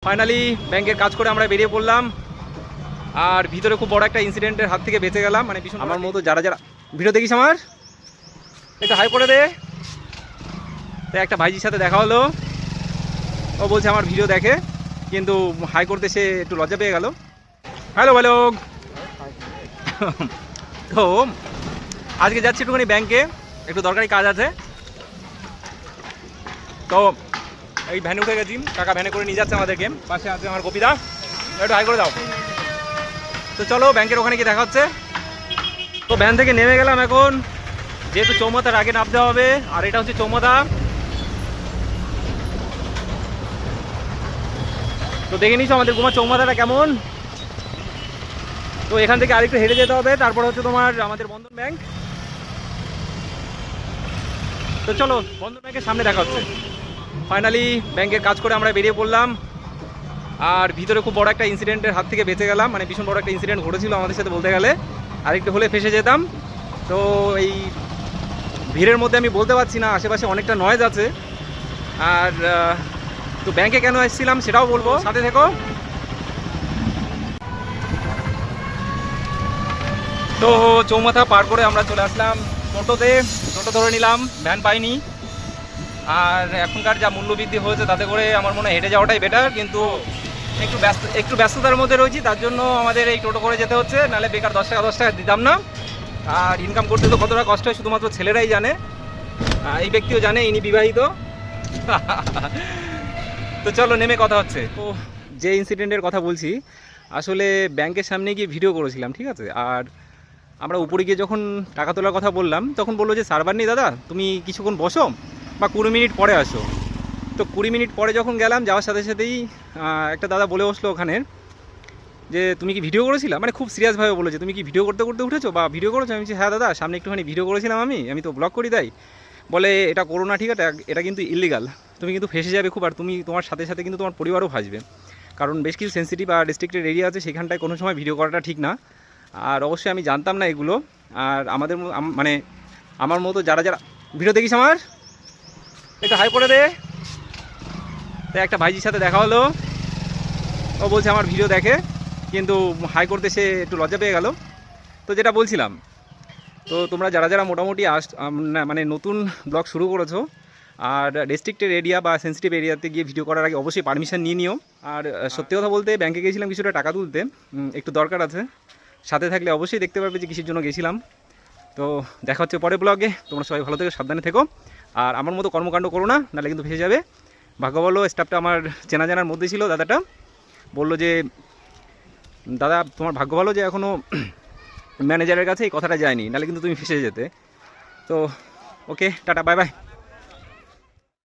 Finally ব্যাংকের কাজ করে আমরা বেরিয়ে পড়লাম। আর ভিতরে খুব বড় একটা ইনসিডেন্টের হাত থেকে বেঁচে গেলাম। মানে ভীষণ আমার মতো যারা যারা ভিডিও দেখিস আমার একটু হাই করে দে। তাই একটা ভাইজির সাথে দেখা হলো, ও বলছে আমার ভিডিও দেখে, কিন্তু হাই করতে সে একটু লজ্জা পেয়ে গেল। Hello hello. তো আজকে যাচ্ছি একটুখানি ব্যাংকে, একটু দরকারি কাজ আছে। তো এই ভ্যানে উঠে গেছি, কাকা ভ্যানে করে নিয়ে যাচ্ছে আমাদেরকে। পাশে আছে আমার গোপীদা, একটু হাই করে দাও। তো চলো ব্যাংকের ওখানে গিয়ে দেখা হচ্ছে। তো ভ্যান থেকে নেমে গেলাম এখন, যেহেতু চৌমাথার আগে নামতে হবে। আর এটা হচ্ছে চৌমাথা। তো দেখে নিচ্ছ আমাদের গোমা চৌমাথাটা কেমন। তো এখান থেকে আরেকটু হেঁটে যেতে হবে, তারপর হচ্ছে তোমার আমাদের বন্ধন ব্যাংক। তো চলো বন্ধন ব্যাংকের সামনে দেখা হচ্ছে। ফাইনালি ব্যাংকের কাজ করে আমরা বেরিয়ে পড়লাম। আর ভিতরে খুব বড় একটা ইনসিডেন্টের হাত থেকে বেঁচে গেলাম। মানে ভীষণ বড় একটা ইনসিডেন্ট ঘটেছিল আমাদের সাথে বলতে গেলে, আরেকটু হলে ফেসে যেতাম। তো এই ভিড়ের মধ্যে আমি বলতে পারছি না, আশেপাশে অনেকটা নয়েজ আছে। আর তো ব্যাংকে কেন এসেছিলাম সেটাও বলবো, সাথে থেকো। তো চৌমাথা পার করে আমরা চলে আসলাম টোটোতে। টোটো ধরে নিলাম, ভ্যান পাইনি। আর এখনকার যা মূল্যবৃদ্ধি হয়েছে তাতে করে আমার মনে হয় হেঁটে যাওয়াটাই বেটার, কিন্তু একটু ব্যস্ততার মধ্যে রয়েছি, তার জন্য আমাদের এই টোটো করে যেতে হচ্ছে। নাহলে বেকার 10 টাকা দিতাম না। আর ইনকাম করতে তো কতটা কষ্ট হয় শুধুমাত্র ছেলেরাই জানে, এই ব্যক্তিও জানে, ইনি বিবাহিত। তো চলো নেমে কথা হচ্ছে। তো যে ইনসিডেন্টের কথা বলছি, আসলে ব্যাংকের সামনে গিয়ে ভিডিও করেছিলাম, ঠিক আছে। আর আমরা উপরে গিয়ে যখন টাকা তোলার কথা বললাম, তখন বললো যে সার্ভার নেই দাদা, তুমি কিছুক্ষণ বসো বা 20 মিনিট পরে আসো। তো 20 মিনিট পরে যখন গেলাম, যাওয়ার সাথে সাথেই একটা দাদা বলে বসলো ওখানে যে তুমি কি ভিডিও করেছিলা, মানে খুব সিরিয়াসভাবে বলো যে তুমি কি ভিডিও করতে করতে উঠেছো বা ভিডিও করেছো। আমি বলছি হ্যাঁ দাদা, সামনে একটুখানি ভিডিও করেছিলাম, আমি তো ব্লগ করি। তাই বলে এটা করো না, ঠিক আছে, এটা কিন্তু ইলিগাল, তুমি কিন্তু ফেসে যাবে খুব। আর তুমি তোমার সাথে সাথে কিন্তু তোমার পরিবারও ফাঁসবে, কারণ বেশ কিছু সেন্সিটিভ আর রেস্ট্রিক্টেড এরিয়া আছে, সেখানটায় কোনো সময় ভিডিও করাটা ঠিক না। আর অবশ্যই আমি জানতাম না এগুলো। আর আমাদের মানে আমার মতো যারা যারা ভিডিও দেখিস আমার একটু হাই করে দে। তাই একটা ভাইজির সাথে দেখা হলো, ও বলছে আমার ভিডিও দেখে, কিন্তু হাই করতে সে একটু লজ্জা পেয়ে গেল। তো যেটা বলছিলাম, তো তোমরা যারা যারা মোটামুটি মানে নতুন ব্লগ শুরু করেছো, আর রেস্ট্রিক্টেড এরিয়া বা সেন্সিটিভ এরিয়াতে গিয়ে ভিডিও করার আগে অবশ্যই পারমিশন নিয়ে নিও। আর সত্যি কথা বলতে ব্যাংকে গেছিলাম কিছুটা টাকা তুলতে, একটু দরকার আছে। সাথে থাকলে অবশ্যই দেখতে পারবে যে কিসের জন্য গেছিলাম। তো দেখা হচ্ছে পরে ব্লগে। তোমরা সবাই ভালো থেকো, সাবধানে থেকো। আর আমার মতো কর্মকাণ্ড করো না, নাহলে কিন্তু ভেসে যাবে। ভাগ্য ভালো স্টাফটা আমার চেনা জানার মধ্যে ছিল। দাদাটা বললো যে দাদা তোমার ভাগ্য ভালো যে এখনও ম্যানেজারের কাছে এই কথাটা যায়নি, নাহলে কিন্তু তুমি ফেসে যেতে। তো ওকে, টাটা, বাই বাই।